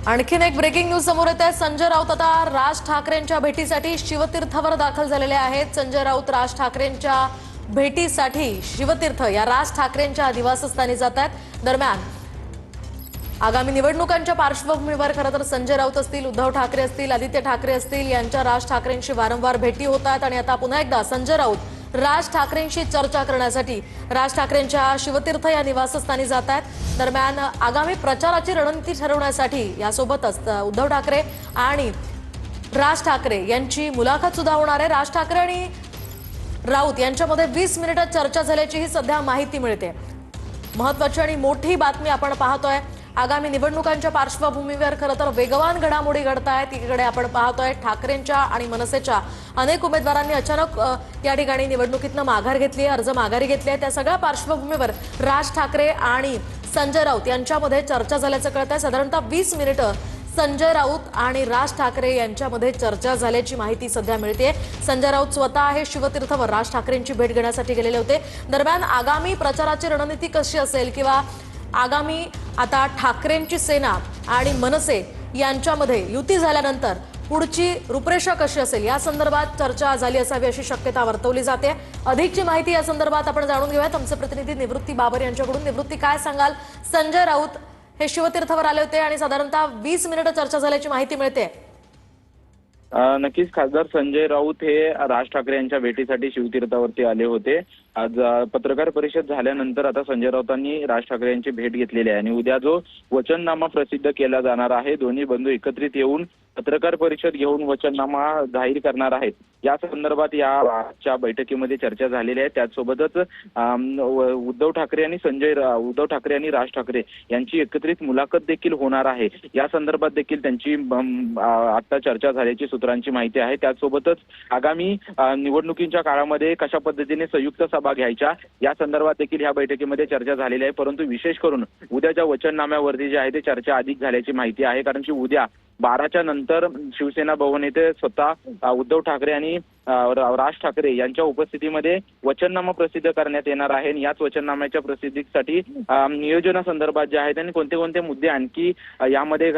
आणखीन एक breaking news समोर येत आहे। संजय राऊत आता राज ठाकरेंच्या भेटीसाठी शिवतीर्थावर दाखल झालेले आहेत। संजय राऊत राज ठाकरेंच्या भेटीसाठी शिवतीर्थ या राज ठाकरेंच्या निवासस्थानी जात आहेत। दरम्यान आगामी निवडणुकांच्या पार्श्वभूमीवर खरं तर संजय राऊत असतील, उद्धव ठाकरे असतील, आदित्य ठाकरे असतील यांच्या राज ठाकरेंशी वारंवार भेटी होतात आणि आता पुन्हा एकदा संजय राऊत राज ठाकरेंशी चर्चा करण्यासाठी राज ठाकरेंच्या शिवतीर्थ या निवासस्थानी जात आहेत। दरम्यान आगामी प्रचाराची रणनीती ठरवण्यासाठी यासोबतच उद्धव ठाकरे आणि राज ठाकरे यांची मुलाखत सुद्धा होणार आहे। राज ठाकरे आणि राऊत यांच्यामध्ये 20 मिनिटं चर्चा झाल्याची ही सध्या माहिती मिळते। महत्त्वाची आणि मोठी बातमी आपण पाहतोय। आगामी निवडणुकांच्या पार्श्वभूमीवर खरं तर वेगवान घडामोडी घडतायत। इकडे आपण पाहतोय ठाकरेंच्या आणि मनसेच्या अनेक उमेदवारांनी अचानक या ठिकाणी निवडणुकीतनं माघार घेतली आहे, अर्ज माघारी घेतले आहे। त्या सगळ्या पार्श्वभूमीवर राज ठाकरे आणि संजय राऊत यांच्यामध्ये चर्चा झाल्याचं कळतंय। साधारणतः 20 मिनिटं संजय राऊत आणि राज ठाकरे यांच्यामध्ये चर्चा झाल्याची माहिती सध्या मिळते। संजय राऊत स्वतः हे शिवतीर्थवर राज ठाकरेंची भेट घेण्यासाठी गेलेले होते। दरम्यान आगामी प्रचाराची रणनीती कशी असेल किंवा आगामी आता ठाकरेंची सेना आणि मनसे यांच्यामध्ये युती झाल्यानंतर पुढची रूपरेषा कशी असेल या संदर्भात चर्चा झाली असावी अशी शक्यता वर्तवली जाते। अधिकची माहिती या संदर्भात आपण जाणून घेऊयात आमचे प्रतिनिधी निवृत्ती बाबर यांच्याकडून। निवृत्ती, काय सांगाल? संजय राऊत हे शिवतीर्थवर आले होते आणि साधारणतः 20 मिनिटं चर्चा झाल्याची माहिती मिळते। नक्कीच खासदार संजय राऊत हे राज ठाकरे यांच्या भेटीसाठी शिवतीर्थावरती आले होते। आज पत्रकार परिषद झाल्यानंतर आता संजय राऊतांनी राज ठाकरे यांची भेट घेतलेली आहे आणि उद्या जो वचननामा प्रसिद्ध केला जाणार आहे, दोन्ही बंधू एकत्रित येऊन पत्रकार परिषद घेऊन वचननामा जाहीर करणार आहेत। या संदर्भात या बैठकीमध्ये चर्चा झालेली आहे। त्याचसोबतच उद्धव ठाकरे आणि राज ठाकरे यांची एकत्रित मुलाखत देखील होणार आहे। या संदर्भात देखील त्यांची आता चर्चा झाल्याची सूत्रांची माहिती आहे। त्याचसोबतच आगामी निवडणुकीच्या काळामध्ये कशा पद्धतीने संयुक्त सभा घ्यायच्या या संदर्भात देखील या बैठकीमध्ये चर्चा झालेली आहे। परंतु विशेष करून उद्याच्या वचननाम्यावरती जे आहे ते चर्चा अधिक झाल्याची माहिती आहे, कारण की उद्या 12च्या नंतर शिवसेना भवन येथे स्वतः उद्धव ठाकरे आणि राज ठाकरे यांच्या उपस्थितीमध्ये वचननामा प्रसिद्ध करण्यात येणार आहे। आणि याच वचननाम्याच्या प्रसिद्धीसाठी नियोजनासंदर्भात जे आहे त्यांनी कोणते कोणते मुद्दे आणखी यामध्ये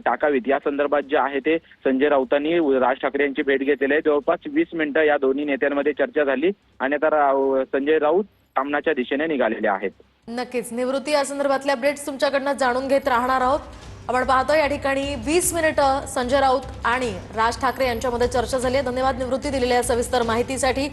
टाकावेत या संदर्भात जे आहे ते संजय राऊतांनी राज ठाकरे यांची भेट घेतलेली आहे। जवळपास 20 मिनिटं या दोन्ही नेत्यांमध्ये चर्चा झाली आणि आता संजय राऊत सामनाच्या दिशेने निघालेले आहेत। नक्कीच निवृत्ती, या संदर्भातल्या अपडेट्स तुमच्याकडनं जाणून घेत राहणार आहोत। आपण पाहतोय या ठिकाणी 20 मिनिटं संजय राऊत आणि राज ठाकरे यांच्यामध्ये चर्चा झाली आहे। धन्यवाद निवृत्ती दिलेल्या सविस्तर माहितीसाठी।